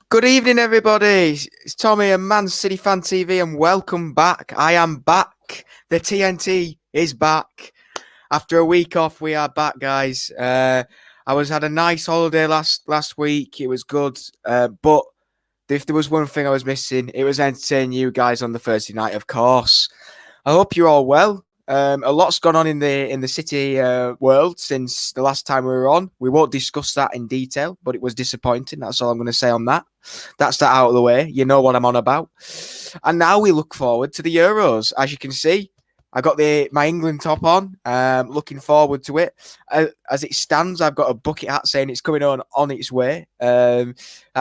Good evening, everybody. It's Tommy and Man City Fan TV, and welcome back. I am back. The TNT is back. After a week off, we are back, guys. I had a nice holiday last week. It was good, but if there was one thing I was missing, it was entertaining you guys on the Thursday night, of course. I hope you're all well. A lot's gone on in the City world since the last time we were on. We won't discuss that in detail, but it was disappointing. That's all I'm going to say on that. That's that out of the way. You know what I'm on about. And now we look forward to the Euros. As you can see, I got my England top on. Looking forward to it. As it stands, I've got a bucket hat saying it's coming on its way. That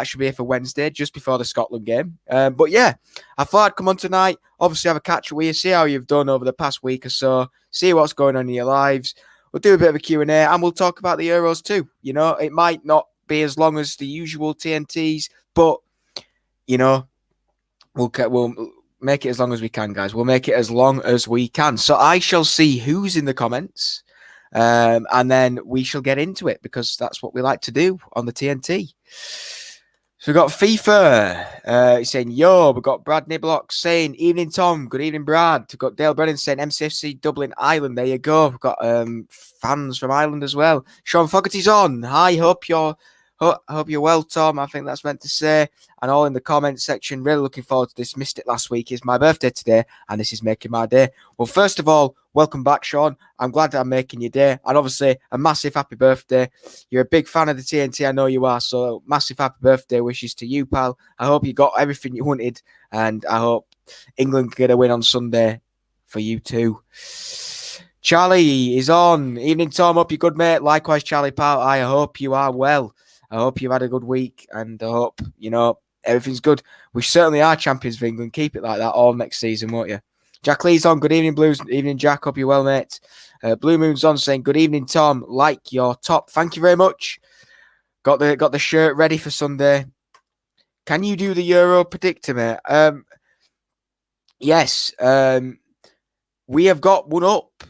should be here for Wednesday, just before the Scotland game. But yeah, I thought I'd come on tonight. Obviously, have a catch up with you, see how you've done over the past week or so, see what's going on in your lives. We'll do a bit of a Q&A, and we'll talk about the Euros too. You know, it might not be as long as the usual TNTs, but you know, we'll make it as long as we can, guys. We'll make it as long as we can. So I shall see who's in the comments, and then we shall get into it, because that's what we like to do on the TNT. So we've got FIFA he's saying, yo. We've got Brad Niblock saying, evening, Tom. Good evening, Brad. We've got Dale Brennan saying, MCFC Dublin, Ireland. There you go. We've got fans from Ireland as well. Sean Fogarty's on. Hi, hope you're well, Tom. I think that's meant to say. And all in the comments section. Really looking forward to this. Missed it last week. It's my birthday today, and this is making my day. Well, first of all, welcome back, Sean. I'm glad that I'm making your day. And obviously, a massive happy birthday. You're a big fan of the TNT. I know you are. So, massive happy birthday wishes to you, pal. I hope you got everything you wanted. And I hope England can get a win on Sunday for you too. Charlie is on. Evening, Tom. Hope you're good, mate. Likewise, Charlie, pal. I hope you are well. I hope you've had a good week, and I hope, you know, everything's good. We certainly are champions of England. Keep it like that all next season, won't you? Jack Lee's on. Good evening, Blues. Evening, Jack. Hope you're well, mate. Blue Moon's on saying, good evening, Tom. Like your top. Thank you very much. Got the shirt ready for Sunday. Can you do the Euro predictor, mate? Yes. We have got one up,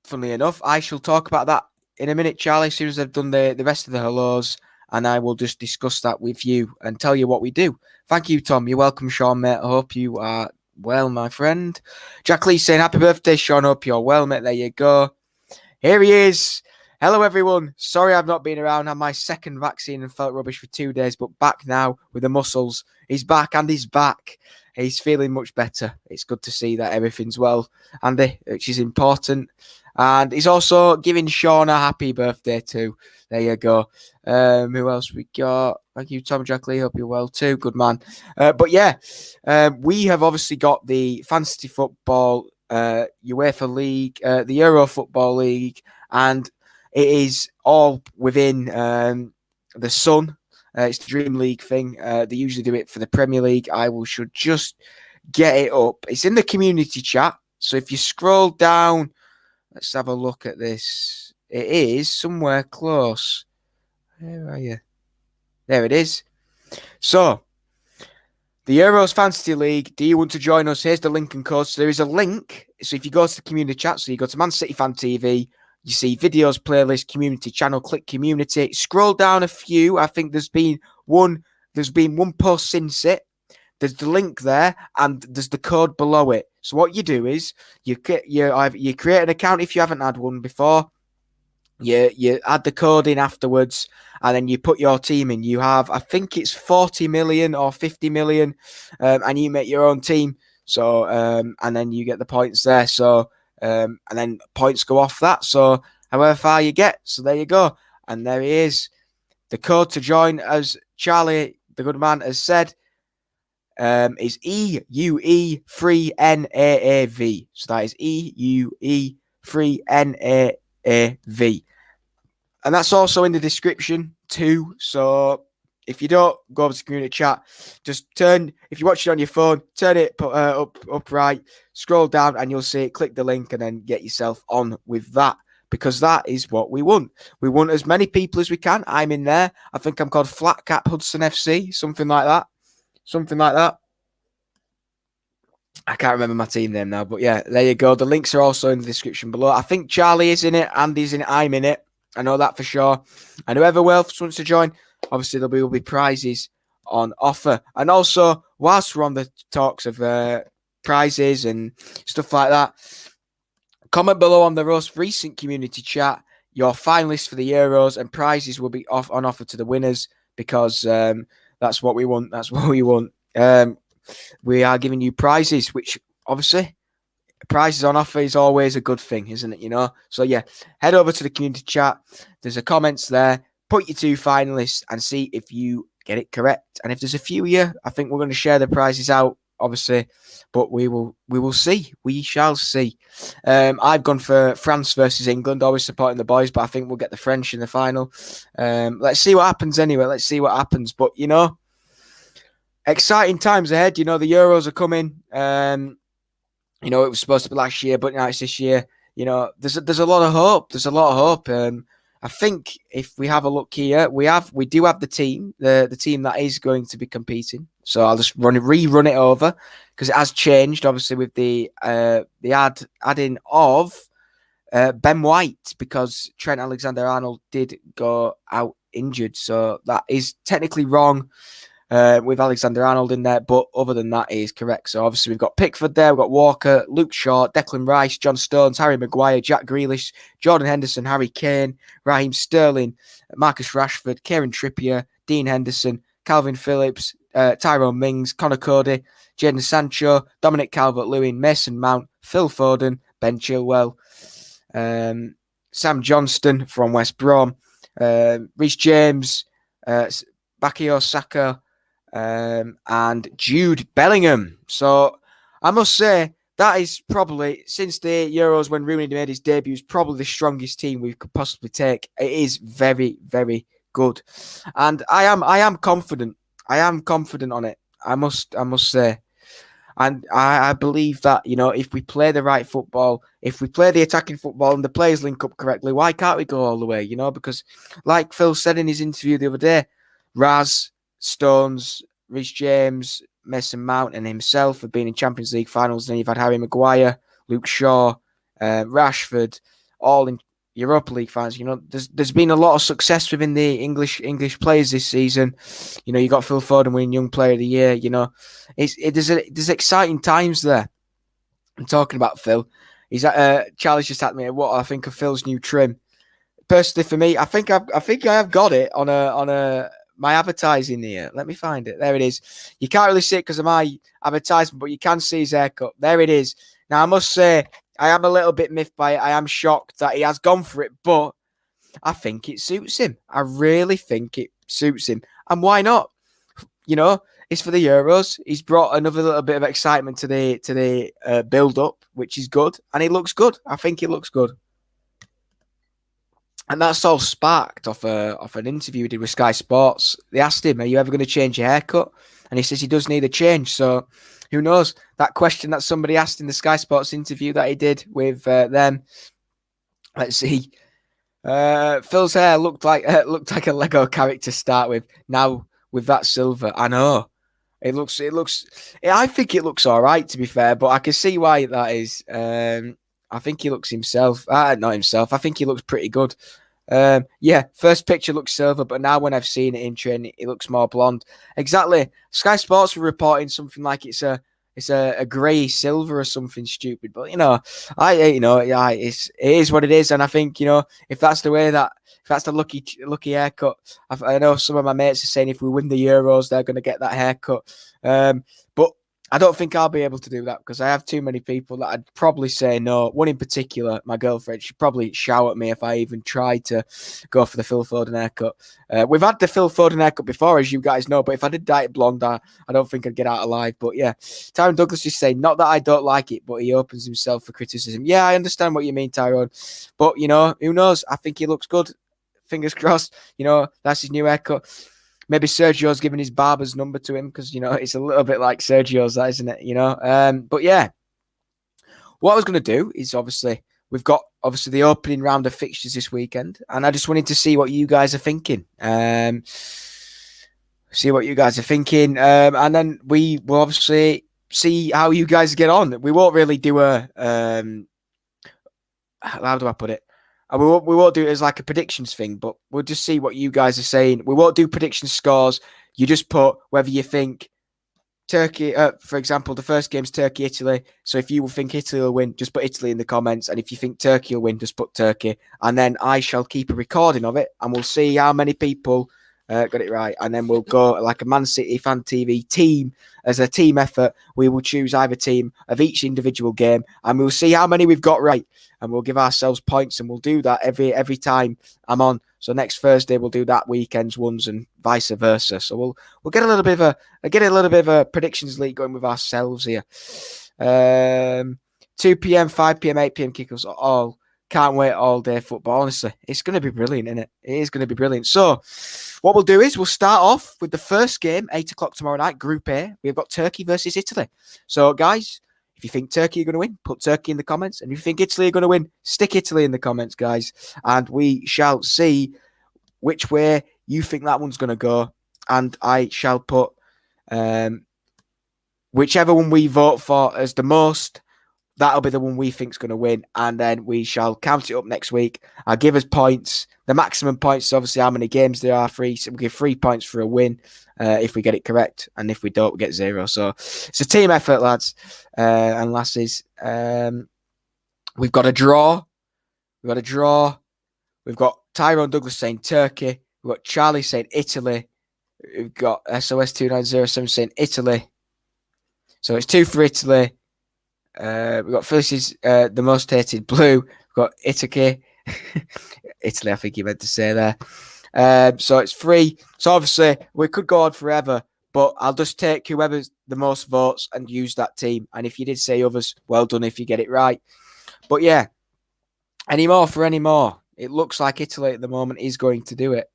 funnily enough. I shall talk about that in a minute, Charlie, as soon as I've done the rest of the hellos, and I will just discuss that with you and tell you what we do. Thank you, Tom. You're welcome, Sean, mate. I hope you are well, my friend. Jack Lee saying, happy birthday, Sean. Hope you're well, mate. There you go. Here he is. Hello, everyone. Sorry I've not been around. I had my second vaccine and felt rubbish for 2 days, but back now with the muscles. He's back, and he's back. He's feeling much better. It's good to see that everything's well, Andy, which is important. And he's also giving Sean a happy birthday too. There you go. Who else we got? Thank you, Tom Jack Lee. Hope you're well too. Good man. But yeah, we have obviously got the Fantasy Football UEFA League, the Euro Football League, and it is all within the Sun. It's the Dream League thing. They usually do it for the Premier League. Should just get it up. It's in the community chat. So if you scroll down, let's have a look at this. It is somewhere close. Where are you? There it is. So, the Euros Fantasy League. Do you want to join us? Here's the link and code. So there is a link. So if you go to the community chat, so you go to Man City Fan TV, you see videos, playlist, community channel, click community. Scroll down a few. I think there's been one post since it. There's the link there, and there's the code below it. So what you do is you create an account if you haven't had one before. You add the code in afterwards, and then you put your team in. You have, I think it's 40 million or 50 million, and you make your own team. So, and then you get the points there. So, and then points go off that. So, however far you get. So there you go. And there he is. The code to join, as Charlie, the good man, has said, is EUE3NAAV. So that is EUE3NAAV. And that's also in the description too. So if you don't go over to community chat, just turn, if you watch it on your phone, turn it upright, scroll down, and you'll see it. Click the link and then get yourself on with that, because that is what we want. We want as many people as we can. I'm in there. I think I'm called Flat Cap Hudson FC, something like that. Something like that. I can't remember my team name now, but yeah, there you go. The links are also in the description below. I think Charlie is in it, Andy's in it, I'm in it. I know that for sure. And whoever else wants to join, obviously there will be prizes on offer. And also, whilst we're on the talks of prizes and stuff like that, comment below on the most recent community chat your finalists for the Euros, and prizes will be on offer to the winners, because that's what we want. That's what we want. We are giving you prizes, which obviously prizes on offer is always a good thing, isn't it? You know. So yeah, head over to the community chat. There's a comments there. Put your 2 finalists and see if you get it correct. And if there's a few here, I think we're going to share the prizes out, obviously. But we will see. We shall see. I've gone for France versus England, always supporting the boys, but I think we'll get the French in the final. Let's see what happens anyway. Let's see what happens. But you know, exciting times ahead. You know, the Euros are coming. You know, it was supposed to be last year, but now it's this year. You know, there's a lot of hope. There's a lot of hope. I think if we have a look here, we do have the team, the team that is going to be competing. So I'll just rerun it over, because it has changed, obviously, with the adding of Ben White, because Trent Alexander-Arnold did go out injured. So that is technically wrong with Alexander-Arnold in there, but other than that, it is correct. So obviously we've got Pickford there, we've got Walker, Luke Shaw, Declan Rice, John Stones, Harry Maguire, Jack Grealish, Jordan Henderson, Harry Kane, Raheem Sterling, Marcus Rashford, Kieran Trippier, Dean Henderson, Calvin Phillips, Tyrone Mings, Connor Cody, Jadon Sancho, Dominic Calvert-Lewin, Mason Mount, Phil Foden, Ben Chilwell, Sam Johnston from West Brom, Reece James, Bukayo Saka, and Jude Bellingham. So I must say that is probably, since the Euros when Rooney made his debut, is probably the strongest team we could possibly take. It is very, very good, and I am confident. I am confident on it. I must say. And I believe that, you know, if we play the right football, if we play the attacking football and the players link up correctly, why can't we go all the way? You know, because like Phil said in his interview the other day, Raz, Stones, Reece James, Mason Mount and himself have been in Champions League finals. Then you've had Harry Maguire, Luke Shaw, Rashford, all in Europa League finals. You know, there's been a lot of success within the English players this season. You know, you got Phil Foden winning Young Player of the Year. You know, there's exciting times there. I'm talking about Phil. Charlie's just asked me what I think of Phil's new trim. Personally, for me, I think I have got it on my advertising here. Let me find it. There it is. You can't really see it because of my advertisement, but you can see his haircut. There it is. Now, I must say, I am a little bit miffed by it. I am shocked that he has gone for it, but I think it suits him. I really think it suits him. And why not? You know, it's for the Euros. He's brought another little bit of excitement to the build-up, which is good. And he looks good. I think he looks good. And that's all sparked off an interview he did with Sky Sports. They asked him, are you ever going to change your haircut? And he says he does need a change. So who knows? That question that somebody asked in the Sky Sports interview that he did with them. Let's see. Phil's hair looked like a Lego character to start with. Now with that silver, I know. I think it looks all right, to be fair, but I can see why that is. I think he looks himself. Not himself. I think he looks pretty good. Yeah, first picture looks silver, but now when I've seen it in training, it looks more blonde. Exactly. Sky Sports were reporting something like it's a it's a grey silver or something stupid. But it is what it is, and I think if that's the way that if that's the lucky haircut, I know some of my mates are saying if we win the Euros, they're going to get that haircut. But I don't think I'll be able to do that because I have too many people that I'd probably say no. One in particular, my girlfriend, she'd probably shout at me if I even tried to go for the Phil Foden haircut. We've had the Phil Foden haircut before, as you guys know, but if I did dye it blonde, I don't think I'd get out alive. But yeah, Tyrone Douglas is saying, not that I don't like it, but he opens himself for criticism. Yeah, I understand what you mean, Tyrone. But, who knows? I think he looks good. Fingers crossed. That's his new haircut. Maybe Sergio's giving his barber's number to him because, it's a little bit like Sergio's, that, isn't it? But yeah, what I was going to do is we've got the opening round of fixtures this weekend, and I just wanted to see what you guys are thinking. And then we will obviously see how you guys get on. We won't really do how do I put it? We won't do it as like a predictions thing, but we'll just see what you guys are saying. We won't do prediction scores. You just put whether you think Turkey, for example, the first game's Turkey-Italy. So if you think Italy will win, just put Italy in the comments. And if you think Turkey will win, just put Turkey. And then I shall keep a recording of it, and we'll see how many people got it right. And then we'll go like a Man City Fan TV team. As a team effort, we will choose either team of each individual game, and we'll see how many we've got right. And we'll give ourselves points, and we'll do that every time I'm on. So next Thursday we'll do that weekend's ones, and vice versa. So we'll get a little bit of a predictions league going with ourselves here. 2 p.m, 5 p.m, 8 p.m. kickoffs. All can't wait all day football. Honestly, it's going to be brilliant, isn't it? It is going to be brilliant. So what we'll do is we'll start off with the first game, 8 o'clock tomorrow night, Group A. We've got Turkey versus Italy. So guys, if you think Turkey are going to win, put Turkey in the comments. And if you think Italy are going to win, stick Italy in the comments, guys. And we shall see which way you think that one's going to go. And I shall put whichever one we vote for as the most, that'll be the one we think's going to win. And then we shall count it up next week. I'll give us points. The maximum points is obviously how many games there are. 3. So we'll give 3 points for a win. If we get it correct, and if we don't, we get 0. So it's a team effort, lads and lasses. We've got a draw. We've got Tyrone Douglas saying Turkey. We've got Charlie saying Italy. We've got SOS2907 saying Italy. So it's 2 for Italy. We've got Phyllis's the most hated blue. We've got Italy. Italy, I think you meant to say there. So it's 3. So obviously we could go on forever, but I'll just take whoever's the most votes and use that team. And if you did say others, well done if you get it right. But yeah, any more for any more. It looks like Italy at the moment is going to do it.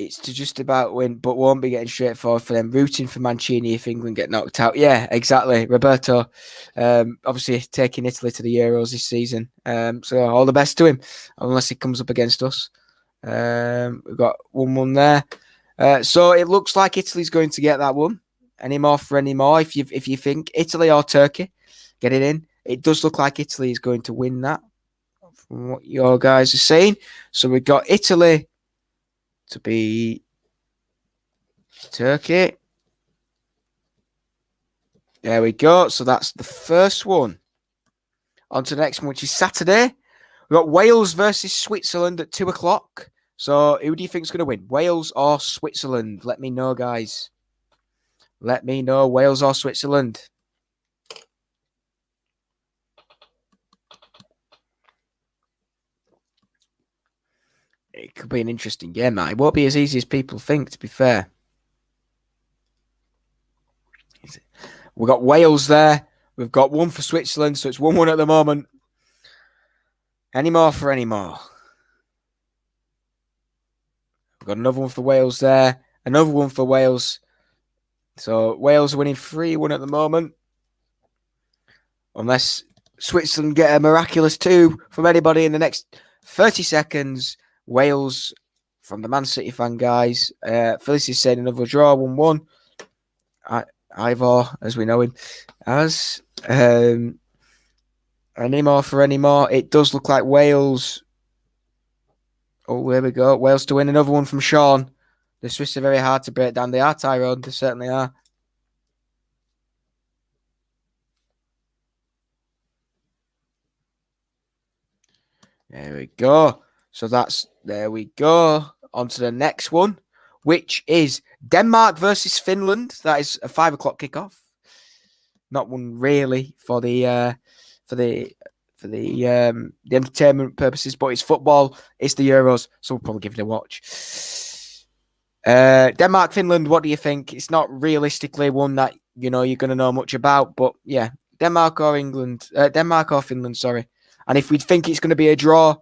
It's to just about win, but won't be getting straightforward for them. Rooting for Mancini if England get knocked out. Yeah, exactly. Roberto, obviously taking Italy to the Euros this season. So all the best to him, unless he comes up against us. We've got 1-1 there. So it looks like Italy's going to get that one. Any more for any more? If you think Italy or Turkey, get it in. It does look like Italy is going to win that, from what your guys are saying. So we've got Italy to be Turkey. There we go. So that's the first one. On to the next one, which is Saturday. We've got Wales versus Switzerland at 2 o'clock. So who do you think is going to win? Wales or Switzerland? Let me know, guys. Let me know, Wales or Switzerland. It could be an interesting game, that. It won't be as easy as people think, to be fair. We've got Wales there. We've got 1 for Switzerland, so it's 1-1 at the moment. Any more for any more? We've got another one for Wales there. Another one for Wales. So Wales are winning 3-1 at the moment. Unless Switzerland get a miraculous 2 from anybody in the next 30 seconds. Wales from the Man City fan guys. Phyllis is saying another draw, 1-1. Ivor, as we know him as. Any more for any more? It does look like Wales. Oh, there we go. Wales to win. Another one from Sean. The Swiss are very hard to break down. They are, Tyrone. They certainly are. There we go. So there we go. On to the next one, which is Denmark versus Finland. That is a 5 o'clock kickoff. Not one really for the entertainment purposes, but it's football. It's the Euros, so we'll probably give it a watch. Denmark, Finland. What do you think? It's not realistically one that you're going to know much about, but yeah, Denmark or Finland. Sorry. And if we think it's going to be a draw,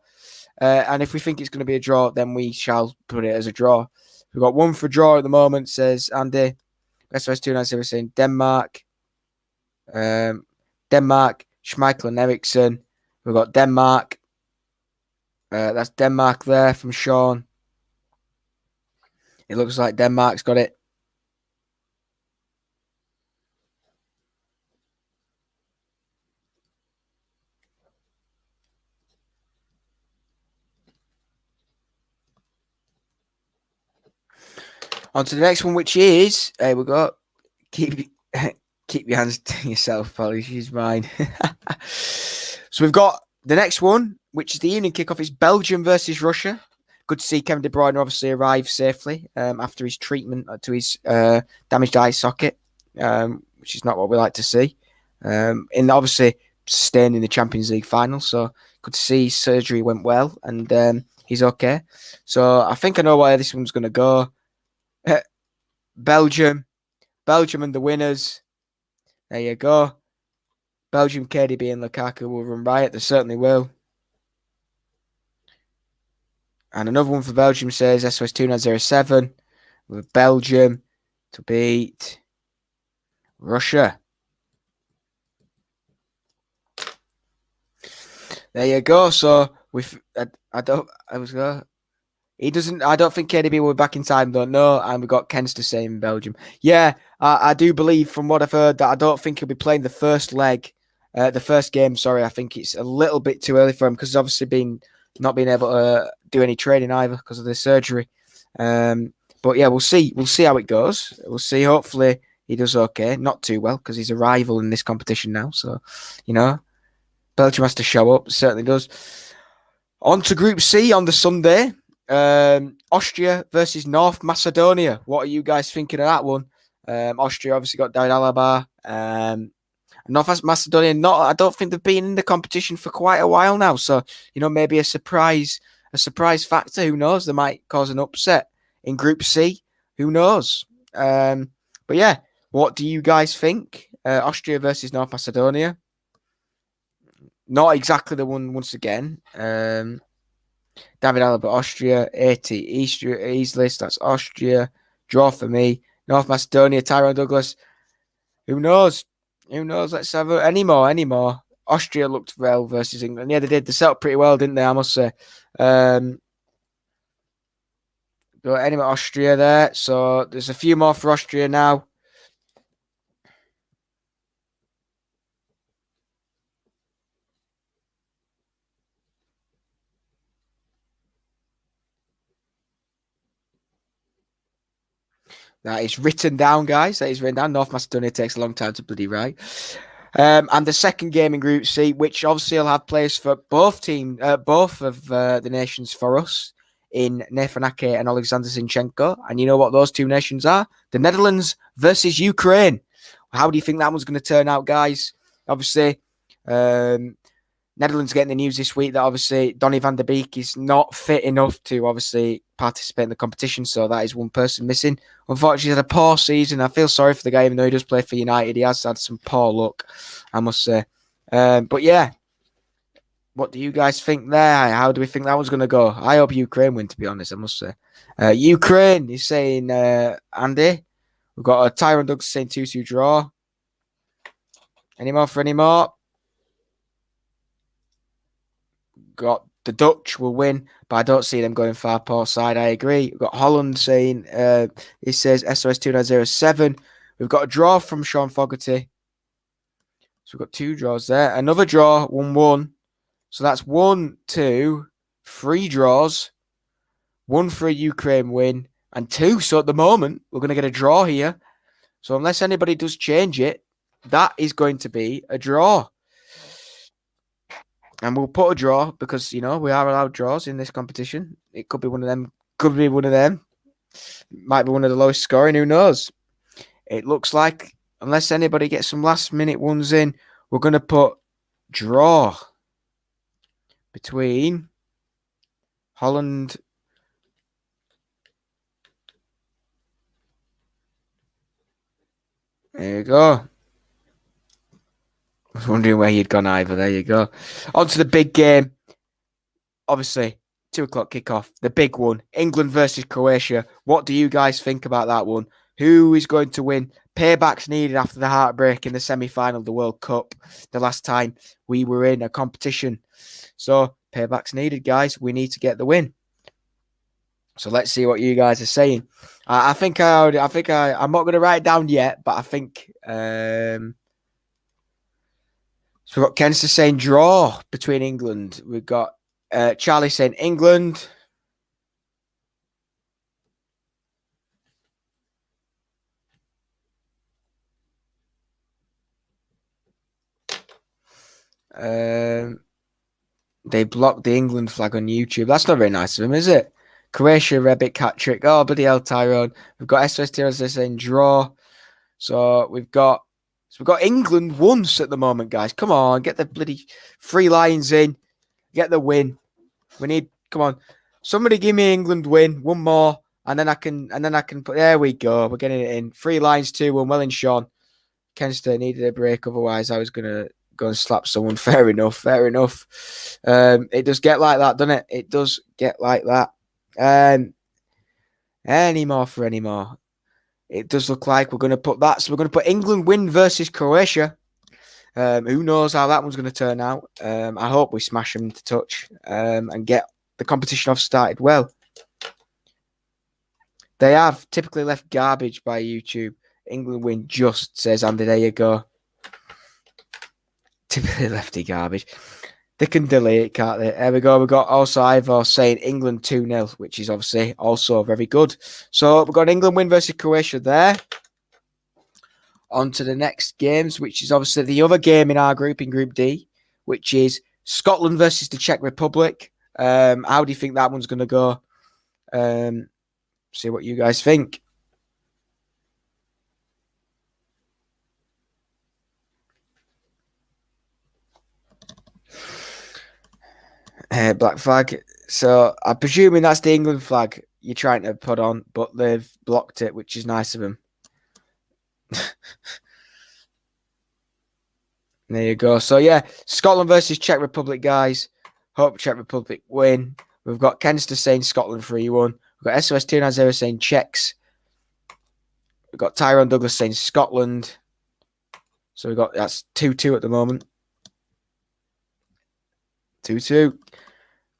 then we shall put it as a draw. We've got one for draw at the moment, says Andy. SOS290 saying Denmark. Denmark, Schmeichel and Eriksson. We've got Denmark. That's Denmark there from Sean. It looks like Denmark's got it. On to the next one, which is, we got, keep your hands to yourself, Polly. She's mine. So we've got the next one, which is the evening kickoff. It's Belgium versus Russia. Good to see Kevin De Bruyne obviously arrive safely after his treatment to his damaged eye socket, which is not what we like to see. And obviously staying in the Champions League final. So good to see surgery went well and he's okay. So I think I know where this one's going to go. Belgium and the winners. There you go. Belgium, KDB and Lukaku will run riot. They certainly will. And another one for Belgium says SOS2907 with Belgium to beat Russia. There you go. So I don't think KDB will be back in time, though. No, and we've got Kens to say in Belgium. Yeah, I do believe from what I've heard that I don't think he'll be playing the first game. Sorry, I think it's a little bit too early for him because he's obviously not being able to do any training either because of the surgery. But yeah, we'll see. We'll see how it goes. We'll see. Hopefully he does okay. Not too well because he's a rival in this competition now. So, Belgium has to show up. Certainly does. On to Group C on the Sunday. Austria versus North Macedonia. What are you guys thinking of that one? Austria obviously got David Alaba. North Macedonia, I don't think they've been in the competition for quite a while now. So, maybe a surprise factor. Who knows? They might cause an upset in Group C. Who knows? But yeah, what do you guys think? Austria versus North Macedonia. Not exactly the one once again. David Alaba, Austria, 80 easily. That's Austria. Draw for me. North Macedonia, Tyrone Douglas. Who knows? Let's have any more. Austria looked well versus England. Yeah, they did. They set up pretty well, didn't they? I must say. But anyway, Austria there. So there's a few more for Austria now. That is written down, guys. That is written down. North Macedonia takes a long time to bloody write. And the second game in Group C, which obviously will have players for both of the nations for us in Nathan Ake and Alexander Zinchenko. And you know what those two nations are? The Netherlands versus Ukraine. How do you think that one's going to turn out, guys? Obviously, Netherlands getting the news this week that obviously Donny van der Beek is not fit enough to obviously participate in the competition. So that is one person missing. Unfortunately, he's had a poor season. I feel sorry for the guy, even though he does play for United. He has had some poor luck, I must say. But yeah, what do you guys think there? How do we think that one's going to go? I hope Ukraine win, to be honest, I must say. Ukraine is saying, Andy. We've got a Tyrone Douglas saying 2-2 draw. Any more? Got the Dutch will win, but I don't see them going far poor side. I agree. We've got Holland saying, he says SOS2907. We've got a draw from Sean Fogarty. So we've got 2 draws there. Another draw, 1-1. So that's 1, 2, 3 draws. 1 for a Ukraine win and 2. So at the moment, we're going to get a draw here. So unless anybody does change it, that is going to be a draw. And we'll put a draw because, we are allowed draws in this competition. It could be one of them. Could be one of them. Might be one of the lowest scoring. Who knows? It looks like, unless anybody gets some last minute ones in, we're going to put draw between Holland. There you go. I was wondering where you'd gone, Ivor. There you go. On to the big game. Obviously, 2 o'clock kickoff. The big one. England versus Croatia. What do you guys think about that one? Who is going to win? Payback's needed after the heartbreak in the semi-final of the World Cup. The last time we were in a competition. So, payback's needed, guys. We need to get the win. So let's see what you guys are saying. I'm not going to write it down yet, but I think so we've got Kenster saying draw between England. We've got Charlie saying England. They blocked the England flag on YouTube. That's not very nice of them, is it? Croatia, Rebic, hat trick. Oh, bloody hell, Tyrone. We've got SOS saying draw. So we've got England once at the moment, guys. Come on, get the bloody 3 lines in. Get the win. We need, come on. Somebody give me England win. One more. And then I can put, there we go. We're getting it in. 3 lines, 2-1. Well in, Sean. Kenster needed a break. Otherwise, I was going to go and slap someone. Fair enough. It does get like that, doesn't it? It does get like that. Any more. It does look like we're going to put that. So we're going to put England win versus Croatia. Who knows how that one's going to turn out. I hope we smash them to touch and get the competition off started well. They have typically left garbage by YouTube. England win just, says Andy. There you go. Typically lefty garbage. They can delete it, can't they? There we go. We've got also Ivor saying England 2-0, which is obviously also very good. So we've got England win versus Croatia there. On to the next games, which is obviously the other game in our group, in Group D, which is Scotland versus the Czech Republic. How do you think that one's going to go? See what you guys think. Black flag. So I'm presuming that's the England flag you're trying to put on, but they've blocked it, which is nice of them. There you go. So yeah, Scotland versus Czech Republic, guys. Hope Czech Republic win. We've got Kenster saying Scotland 3-1. We've got SOS290 saying Czechs. We've got Tyrone Douglas saying Scotland. So we've got, that's 2-2 at the moment. 2-2.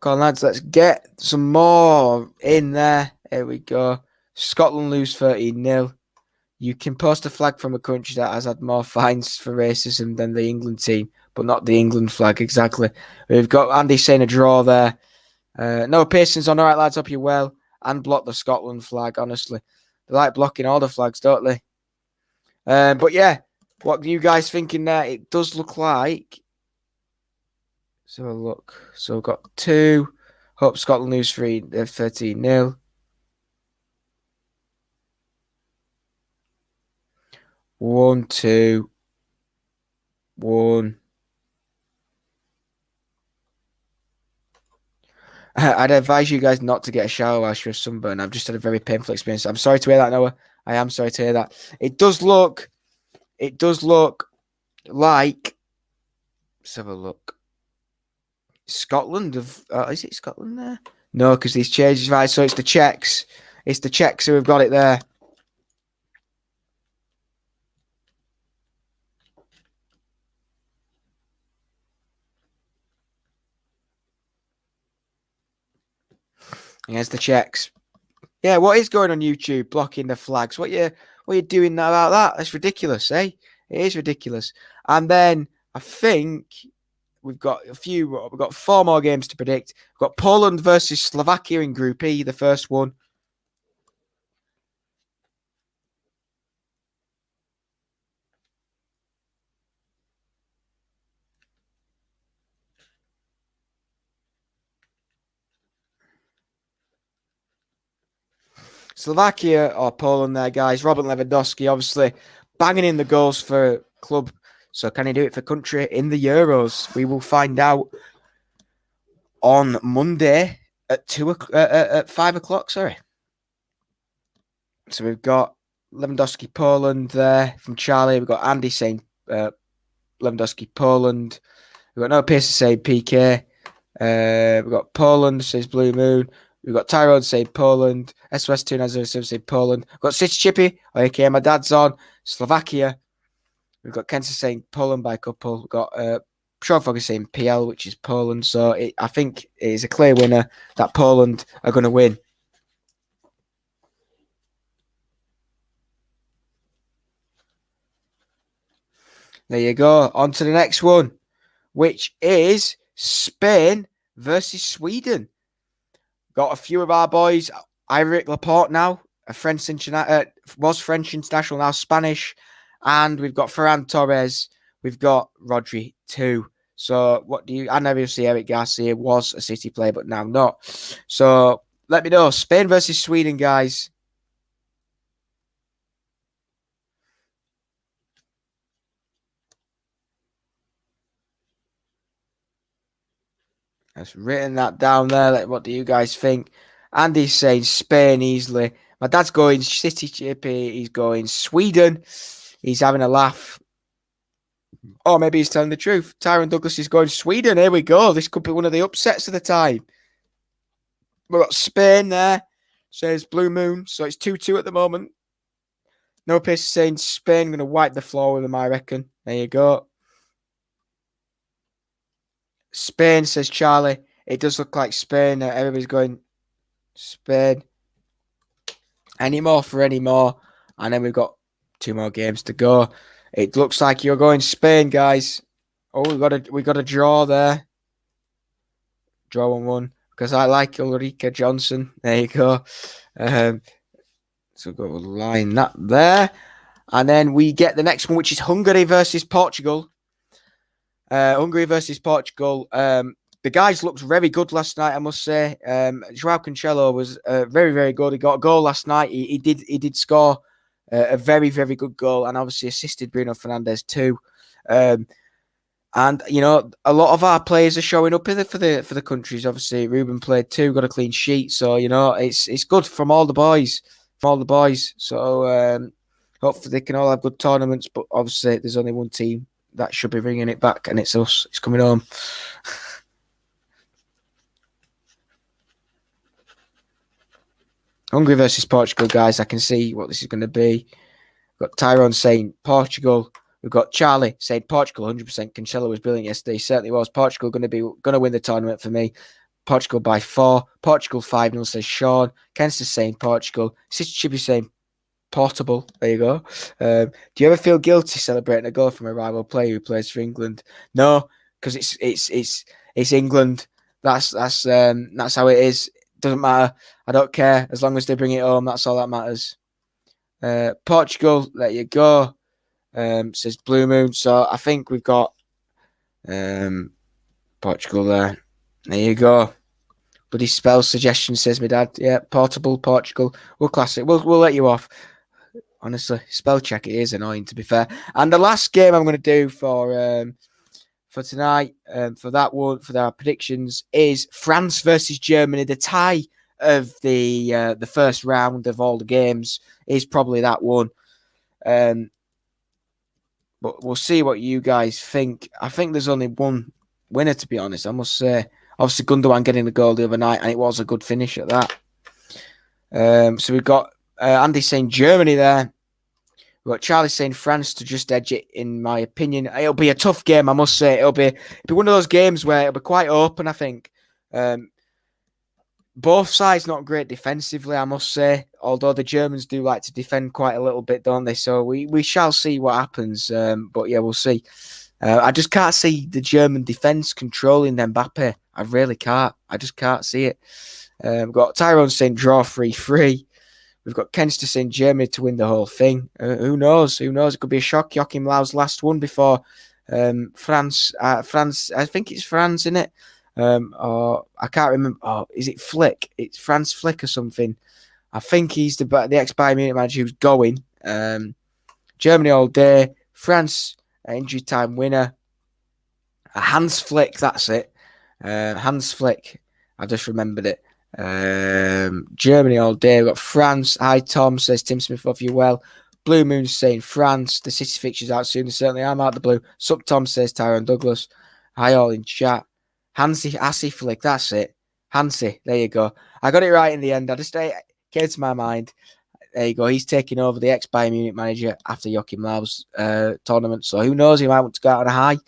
Come on, lads, let's get some more in there. Here we go. Scotland lose 13-0. You can post a flag from a country that has had more fines for racism than the England team, but not the England flag, exactly. We've got Andy saying a draw there. Noah Pearson's on. All right, lads, hope you're well. And block the Scotland flag, honestly. They like blocking all the flags, don't they? But yeah, what are you guys thinking there? It does look like... So look. So we've got 2. Hope Scotland lose 13-0. 1, 2, 1. I'd advise you guys not to get a shower whilst you're sunburned. I've just had a very painful experience. I'm sorry to hear that, Noah. I am sorry to hear that. It does look like, let's have a look. Scotland is it Scotland there? No, because these changes, right? So it's the Czechs. It's the Czechs who have got it there. Against the Czechs. Yeah, what is going on YouTube blocking the flags? What are you doing about that? That's ridiculous, eh? It is ridiculous. And then I think we've got 4 more games to predict. We've got Poland versus Slovakia in Group E, the first one. Slovakia or Poland there, guys. Robert Lewandowski, obviously, banging in the goals for club. So can he do it for country in the Euros? We will find out on Monday at 5 o'clock. Sorry. So we've got Lewandowski, Poland there from Charlie. We've got Andy saying Lewandowski, Poland. We've got no Pierce saying PK. We've got Poland, says Blue Moon. We've got Tyrone saying Poland. SOS2907 saying Poland. We've got City Chippy, aka my dad's on. Slovakia. We've got Kenta saying Poland by a couple. We've got Sean Fogg is saying PL, which is Poland. So I think it is a clear winner that Poland are going to win. There you go. On to the next one, which is Spain versus Sweden. Got a few of our boys. Iric Laporte now, was French international, now Spanish. And we've got Ferran Torres. We've got Rodri too. So I never see Eric Garcia was a City player, but now not. So let me know. Spain versus Sweden, guys. I've written that down there. What do you guys think? Andy's saying Spain easily. My dad's going City Chippy. He's going Sweden. He's having a laugh. Or maybe he's telling the truth. Tyron Douglas is going Sweden. Here we go. This could be one of the upsets of the time. We've got Spain there. Says Blue Moon. So it's 2-2 at the moment. No Pierce is saying Spain. Going to wipe the floor with them, I reckon. There you go. Spain, says Charlie. It does look like Spain. Everybody's going Spain. Any more for any more. And then we've got 2 more games to go. It looks like you're going Spain, guys. Oh, we got a draw there. Draw 1-1. Because I like Ulrika Johnson. There you go. So we'll line that there. And then we get the next one, which is Hungary versus Portugal. Hungary versus Portugal. The guys looked very good last night, I must say. Joao Cancelo was very, very good. He got a goal last night. He did score a very, very good goal, and obviously assisted Bruno Fernandes too. And you know, a lot of our players are showing up for the countries. Obviously, Ruben played too, got a clean sheet. So you know, it's good from all the boys, So hopefully they can all have good tournaments. But obviously, there's only one team that should be bringing it back, and it's us. It's coming home. Hungary versus Portugal, guys. I can see what this is going to be. We've got Tyrone saying Portugal. We've got Charlie saying Portugal 100%. Cancelo was brilliant yesterday. He certainly was. Portugal going to win the tournament for me. Portugal by 4. Portugal 5-0, says Sean. Ken's saying Portugal. Sister Chippy saying Portable. There you go. Do you ever feel guilty celebrating a goal from a rival player who plays for England? No, because it's England. That's how it is. Doesn't matter. I don't care as long as they bring it home. That's all that matters. Portugal. There you go. Says Blue Moon. So I think we've got Portugal there. There you go. Bloody spell suggestion, says my dad. Yeah, Portable, Portugal. We'll class it. We'll let you off. Honestly, spell check, it is annoying, to be fair. And the last game I'm going to do for tonight, for that one, for our predictions, is France versus Germany. The tie of the first round of all the games is probably that one. But we'll see what you guys think. I think there's only one winner, to be honest, I must say. Obviously, Gundogan getting the goal the other night, and it was a good finish at that. So we've got Andy saying Germany there. We've got Charlie saying France to just edge it, in my opinion. It'll be a tough game, I must say. It'll be one of those games where it'll be quite open, I think. Both sides not great defensively, I must say. Although the Germans do like to defend quite a little bit, don't they? So we shall see what happens. But yeah, we'll see. I just can't see the German defence controlling Mbappe. I really can't. I just can't see it. We've got Tyrone saying draw 3-3. We've got Kenster saying Germany to win the whole thing. Who knows? Who knows? It could be a shock. Joachim Lau's last one before France. France. I think it's France, isn't it? Or I can't remember. Oh, is it Flick? It's France Flick or something. I think he's the ex-Bayern Munich manager who's going. Germany all day. France, injury time winner. A Hans Flick, that's it. Hans Flick. I just remembered it. Germany all day. We've got France. Hi, Tom, says Tim Smith. Love you well. Blue Moon's saying France. The City fixtures out soon. Certainly, I'm out the blue. Sup Tom, says Tyrone Douglas. Hi, all in chat. Hansi Flick, that's it. Hansi, there you go. I got it right in the end. I just came to my mind. There you go. He's taking over the ex-Bayern Munich manager after Joachim Löw's tournament. So who knows? He might want to go out on a high.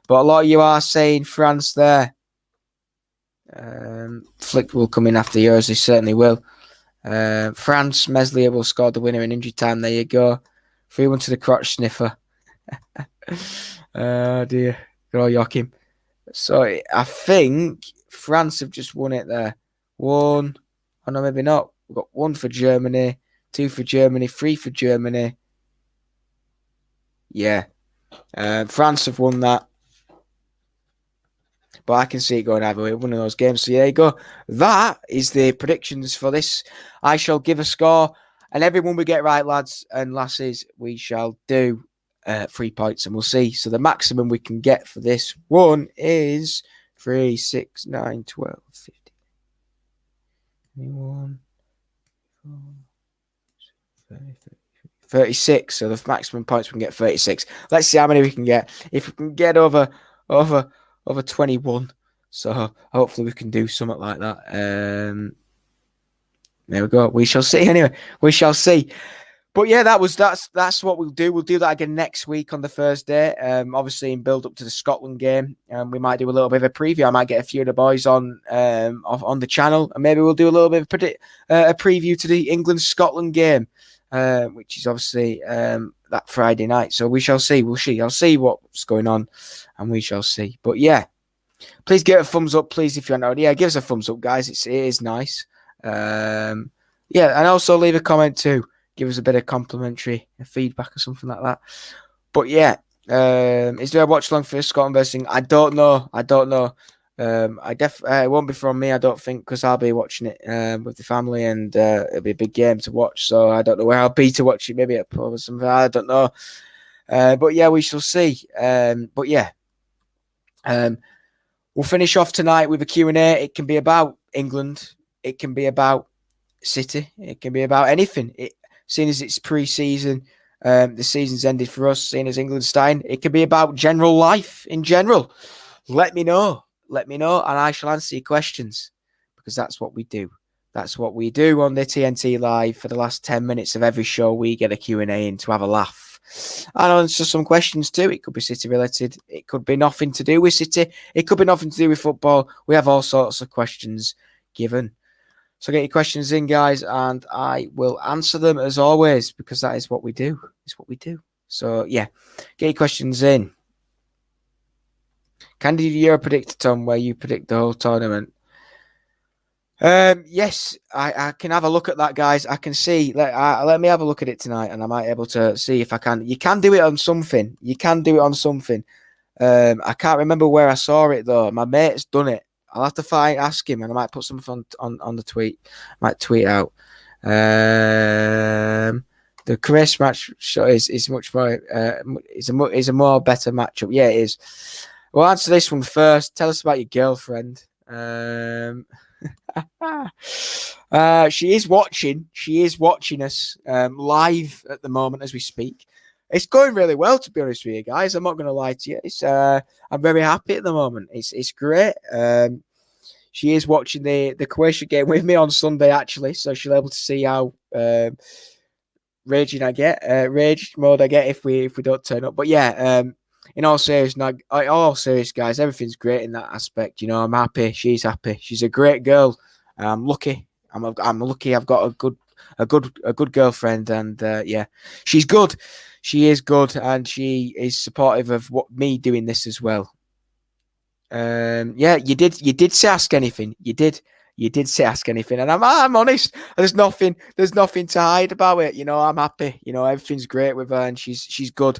But a lot of you are saying France there. Flick will come in after the Euros. He certainly will. France, Meslier will score the winner in injury time. There you go. 3-1 to the crotch sniffer. Oh, dear. Good old Joachim. So I think France have just won it there. 1. Oh, no, maybe not. We've got 1 for Germany, 2 for Germany, 3 for Germany. Yeah. France have won that. But I can see it going either way. One of those games. So there you go. That is the predictions for this. I shall give a score. And everyone we get right, lads and lasses, we shall do 3 points. And we'll see. So the maximum we can get for this one is 3, 6, 9, 12, 15, 21, 36. So the maximum points we can get 36. Let's see how many we can get. If we can get over 21, so hopefully we can do something like that. There we go. We shall see. Anyway, we shall see. But yeah, that's what we'll do. We'll do that again next week on the Thursday. Obviously in build up to the Scotland game. We might do a little bit of a preview. I might get a few of the boys on the channel, and maybe we'll do a little bit of a preview to the England-Scotland game, which is obviously that Friday night. So we shall see. I'll see what's going on, and we shall see. But yeah, please give it a thumbs up, please, if you're not already. Yeah, give us a thumbs up, guys. It is nice. Yeah, and also leave a comment too. Give us a bit of complimentary feedback or something like that. But yeah, is there a watch along for Scotland versus England? I don't know. It won't be from me, I don't think, because I'll be watching it with the family, and it'll be a big game to watch. So I don't know where I'll be to watch it. Maybe at a pub or something. I don't know. But yeah, we shall see. But yeah, we'll finish off tonight with a Q&A. It can be about England. It can be about City. It can be about anything. Seeing as it's pre-season, the season's ended for us, seeing as England's starting, it can be about general life in general. Let me know, and I shall answer your questions, because that's what we do. That's what we do on the TNT Live. For the last 10 minutes of every show, we get a Q&A in to have a laugh. And answer some questions too. It could be City related. It could be nothing to do with City. It could be nothing to do with football. We have all sorts of questions given. So get your questions in, guys, and I will answer them as always, because that is what we do. It's what we do. So, yeah, get your questions in. Can you do your predictor, Tom, where you predict the whole tournament? Yes, I can have a look at that, guys. I can see. Let me have a look at it tonight, and I might be able to see if I can. You can do it on something. I can't remember where I saw it, though. My mate's done it. I'll have to ask him, and I might put something on the tweet. I might tweet out. The Chris match is much more. Is a more better matchup. Yeah, it is. We'll answer this one first. Tell us about your girlfriend. She is watching. She is watching us live at the moment as we speak. It's going really well, to be honest with you guys. I'm not going to lie to you. I'm very happy at the moment. It's great. She is watching the Croatia game with me on Sunday, actually, so she'll be able to see how rage mode I get if we don't turn up. But yeah, in all seriousness, guys, everything's great in that aspect. You know, I'm happy. She's happy. She's a great girl. I'm lucky. I'm lucky. I've got a good girlfriend, and yeah, she's good. She is good, and she is supportive of me doing this as well. Yeah, you did say ask anything. You did say ask anything, and I'm honest. There's nothing to hide about it. You know, I'm happy. You know, everything's great with her, and she's good,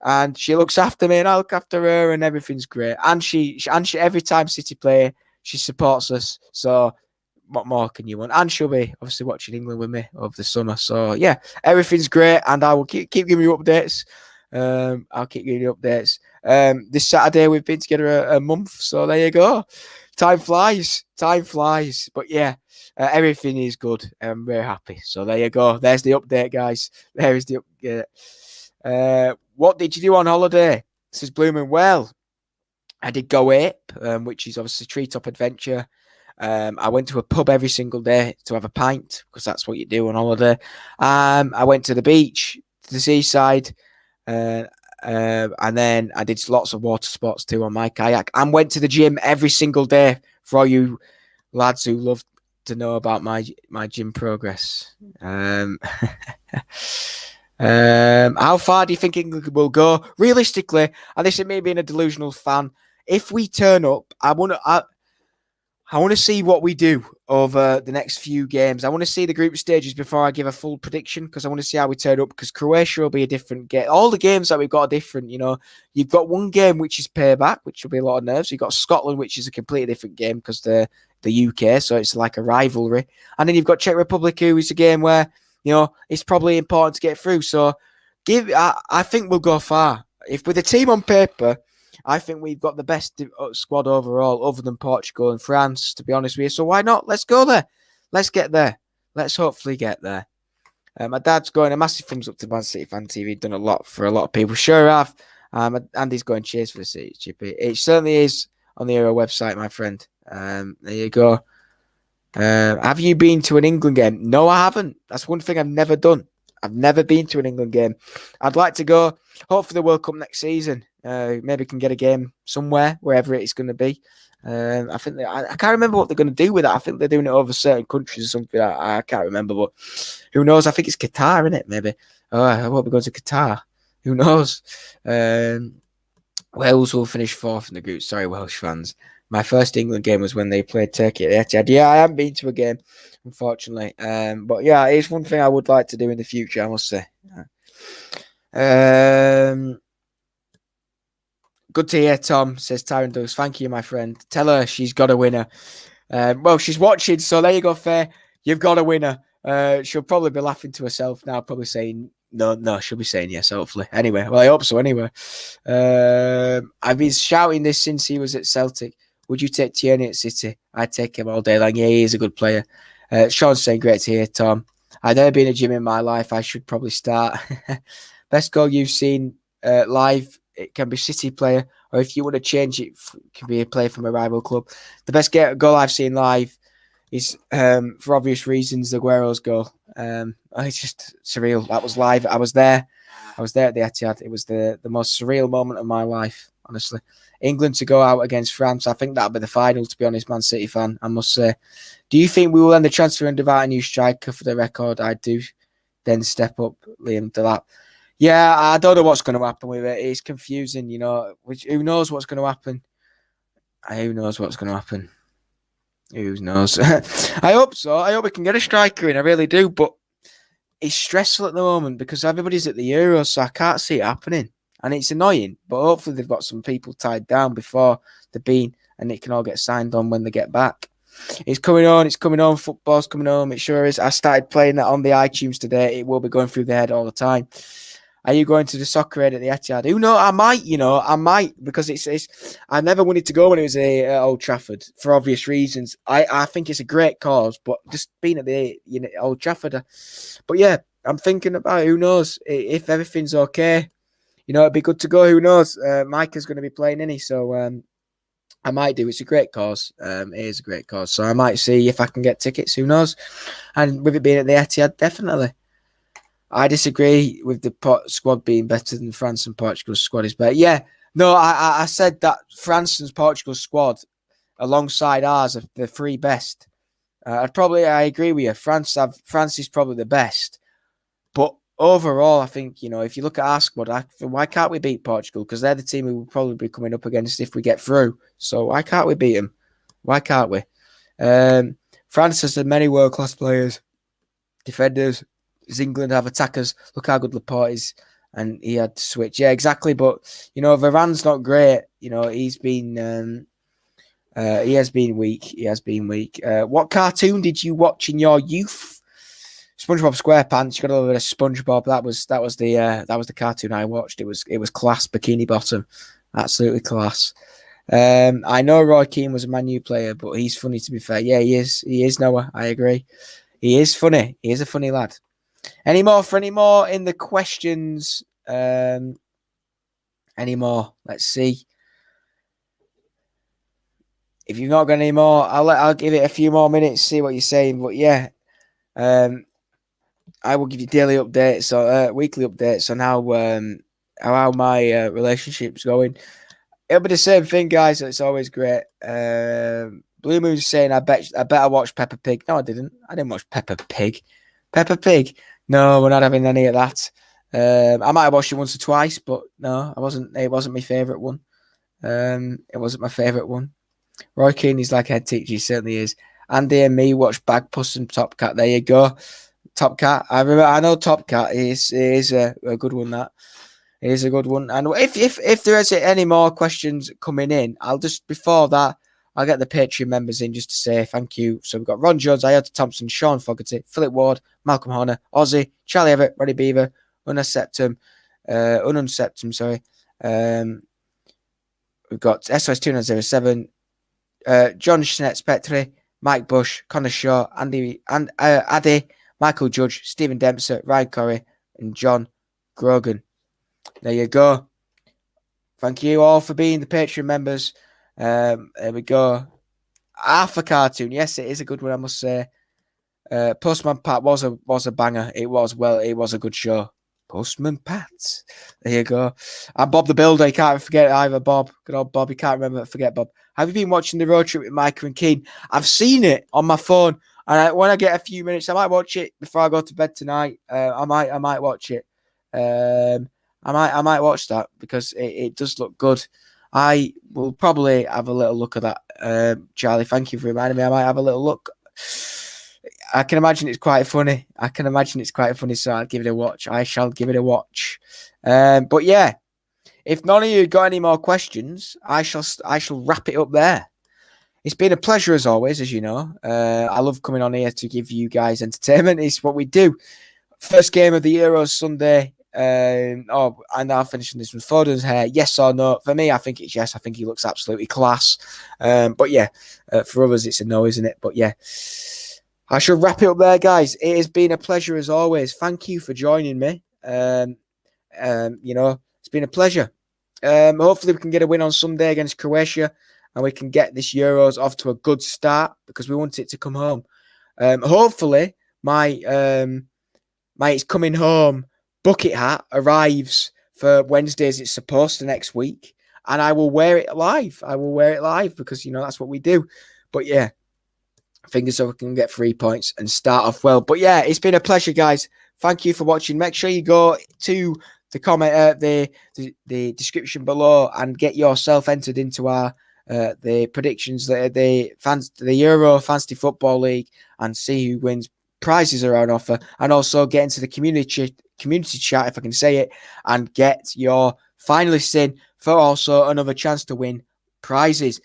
and she looks after me, and I look after her, and everything's great. And she every time City play, she supports us. So what more can you want? And she'll be obviously watching England with me over the summer. So yeah, everything's great, and I will keep giving you updates. I'll keep giving you updates. This Saturday we've been together a month, so there you go. Time flies. But yeah, everything is good. I'm very happy. So there you go. There's the update, guys. There is the update. What did you do on holiday? This is blooming well. I did go ape, which is obviously treetop adventure. I went to a pub every single day to have a pint because that's what you do on holiday. I went to the beach, to the seaside, and then I did lots of water sports too on my kayak, and went to the gym every single day for all you lads who love to know about my gym progress. How far do you think England will go? Realistically, and this is me being a delusional fan, if we turn up, I want to see what we do over the next few games. I want to see the group stages before I give a full prediction because I want to see how we turn up because Croatia will be a different game. All the games that we've got are different, you know. You've got one game which is payback, which will be a lot of nerves. You've got Scotland, which is a completely different game because they're the UK, so it's like a rivalry. And then you've got Czech Republic, who is a game where, you know, it's probably important to get through. So I think we'll go far. If with a team on paper, I think we've got the best squad overall, other than Portugal and France, to be honest with you. So why not? Let's go there. Let's get there. Let's hopefully get there. My dad's going a massive thumbs up to Man City Fan TV. Done a lot for a lot of people. Sure have. Andy's going cheers for the City, Chippy. It certainly is on the Euro website, my friend. There you go. Have you been to an England game? No, I haven't. That's one thing I've never done. I've never been to an England game. I'd like to go. Hopefully the World Cup next season. Maybe can get a game somewhere, wherever it's going to be. I think I can't remember what they're going to do with that. I think they're doing it over certain countries or something. I can't remember, but who knows? I think it's Qatar, isn't it? Maybe. Oh, I hope we go to Qatar. Who knows? Wales will finish fourth in the group. Sorry, Welsh fans. My first England game was when they played Turkey at the Etihad. Yeah, I haven't been to a game, unfortunately. But yeah, it's one thing I would like to do in the future, I must say. Good to hear, Tom, says Tyron Douglas. Thank you, my friend. Tell her she's got a winner. Well, she's watching, so there you go, Faye. You've got a winner. She'll probably be laughing to herself now, probably saying, no, she'll be saying yes, hopefully. Anyway, well, I hope so anyway. I've been shouting this since he was at Celtic. Would you take Tierney at City? I'd take him all day long. Yeah, he is a good player. Sean's saying, great to hear, Tom. I've never been in a gym in my life. I should probably start. Best goal you've seen live, it can be City player, or if you want to change it, it can be a player from a rival club. The best goal I've seen live is, for obvious reasons, Aguero's goal. It's just surreal. That was live. I was there at the Etihad. It was the most surreal moment of my life, honestly. England to go out against France, I think that'll be the final, to be honest, Man City fan, I must say. Do you think we will end the transfer and devote a new striker? For the record, I do. Then step up, Liam Delap. Yeah, I don't know what's going to happen with it. It's confusing, you know. Who knows what's going to happen? Who knows what's going to happen? Who knows? I hope so. I hope we can get a striker in. I really do. But it's stressful at the moment because everybody's at the Euros, so I can't see it happening. And it's annoying. But hopefully they've got some people tied down before they've been and it can all get signed on when they get back. It's coming on. Football's coming on. It sure is. I started playing that on the iTunes today. It will be going through the head all the time. Are you going to the soccer aid at the Etihad? Who knows? I might, because it's. I never wanted to go when it was at Old Trafford for obvious reasons. I think it's a great cause, but just being at the Old Trafford. But yeah, I'm thinking about it. Who knows if everything's okay. It'd be good to go. Who knows? Micah's going to be playing, isn't he? So I might do. It's a great cause. It is a great cause. So I might see if I can get tickets. Who knows? And with it being at the Etihad, definitely. I disagree with the squad being better than France and Portugal's squad is better. Yeah, no, I said that France and Portugal's squad alongside ours are the three best. I agree with you. France is probably the best. But overall, I think, if you look at our squad, why can't we beat Portugal? Because they're the team we will probably be coming up against if we get through. So why can't we beat them? Why can't we? France has many world-class players, defenders. Does England have attackers? Look how good Laporte is. And he had to switch. Yeah, exactly. But, Varane's not great. He's been... He has been weak. He has been weak. What cartoon did you watch in your youth? SpongeBob SquarePants. You got a little bit of SpongeBob. That was the cartoon I watched. It was class. Bikini Bottom, absolutely class. I know Roy Keane was a Man U player, but he's funny, to be fair. Yeah, he is. He is, Noah. I agree. He is funny. He is a funny lad. Any more in the questions? Any more? Let's see. If you've not got any more, I'll give it a few more minutes, see what you're saying. But yeah, I will give you daily updates or weekly updates on how my relationship's going. It'll be the same thing, guys. It's always great. Blue Moon's saying, I bet I watched Peppa Pig. No, I didn't. I didn't watch Peppa Pig. Peppa Pig? No, we're not having any of that. I might have watched it once or twice, but no, I wasn't. It wasn't my favourite one. It wasn't my favourite one. Roy Keane is like head teacher. He certainly is. Andy and me watched Bagpuss and Top Cat. There you go. Top Cat. I know Top Cat is a good one. That is a good one. And if there is any more questions coming in, I'll get the Patreon members in just to say thank you. So we've got Ron Jones, Iota Thompson, Sean Fogarty, Philip Ward, Malcolm Horner, Ozzy, Charlie Everett, Roddy Beaver, Unseptum. We've got SOS2907, John Schnettz Petri, Mike Bush, Connor Shaw, Addy, Michael Judge, Stephen Dempster, Ryan Corey, and John Grogan. There you go. Thank you all for being the Patreon members. There we go. Half a cartoon. Yes, it is a good one, I must say. Postman Pat was a banger. It was a good show. Postman Pat. There you go. And Bob the Builder. You can't forget either, Bob. Good old Bob. You can't forget Bob. Have you been watching The Road Trip with Micah and Keane? I've seen it on my phone. And when I get a few minutes, I might watch it before I go to bed tonight. I might watch it. I might watch that because it does look good. I will probably have a little look at that. Charlie, thank you for reminding me. I might have a little look. I can imagine it's quite funny. So I'll give it a watch. I shall give it a watch. But yeah, if none of you got any more questions, I shall wrap it up there. It's been a pleasure as always, as you know. I love coming on here to give you guys entertainment. It's what we do. First game of the Euros Sunday. And I'll finish this with Foden's hair. Yes or no? For me, I think it's yes. I think he looks absolutely class. But yeah, for others, it's a no, isn't it? But yeah, I shall wrap it up there, guys. It has been a pleasure as always. Thank you for joining me. It's been a pleasure. Hopefully, we can get a win on Sunday against Croatia, and we can get this Euros off to a good start because we want it to come home. Hopefully, my It's Coming Home bucket hat arrives for Wednesday as it's supposed to next week, and I will wear it live. Because that's what we do. But yeah, fingers so we can get 3 points and start off well. But yeah, it's been a pleasure, guys. Thank you for watching. Make sure you go to the comment, the description below, and get yourself entered into our the predictions, the Euro Fantasy Football League, and see who wins. Prizes are on offer, and also get into the community chat, if I can say it, and get your finalists in for also another chance to win prizes.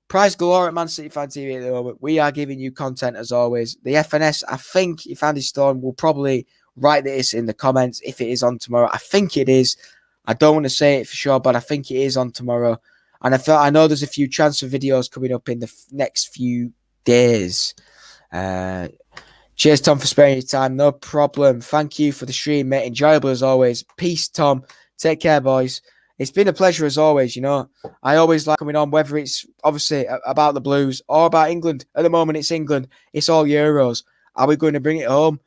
Prize galore at Man City Fan TV at the moment. We are giving you content as always. The FNS, I think, if Andy Stone will probably write this in the comments if it is on tomorrow. I think it is. I don't want to say it for sure, but I think it is on tomorrow. And I know there's a few transfer videos coming up in the next few days. Cheers, Tom, for sparing your time. No problem. Thank you for the stream, mate. Enjoyable as always. Peace, Tom. Take care, boys. It's been a pleasure as always, I always like coming on, whether it's obviously about the Blues or about England. At the moment, it's England. It's all Euros. Are we going to bring it home?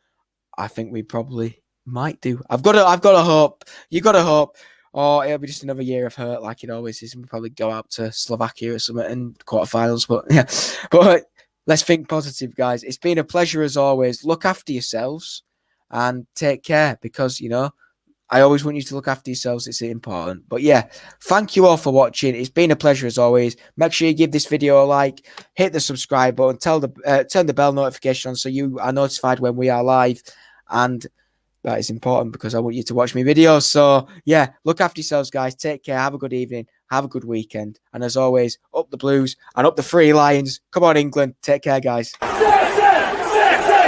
I think we probably might do. I've got to hope. You got to hope. Or it'll be just another year of hurt like it always is. And we'll probably go out to Slovakia or something in quarterfinals. But yeah, but let's think positive, guys. It's been a pleasure as always. Look after yourselves and take care because, I always want you to look after yourselves. It's important. But yeah, thank you all for watching. It's been a pleasure as always. Make sure you give this video a like, hit the subscribe button, turn the bell notification on so you are notified when we are live. And That is important because I want you to watch my videos. So, yeah, look after yourselves, guys. Take care. Have a good evening. Have a good weekend. And as always, up the Blues and up the Three Lions. Come on, England. Take care, guys.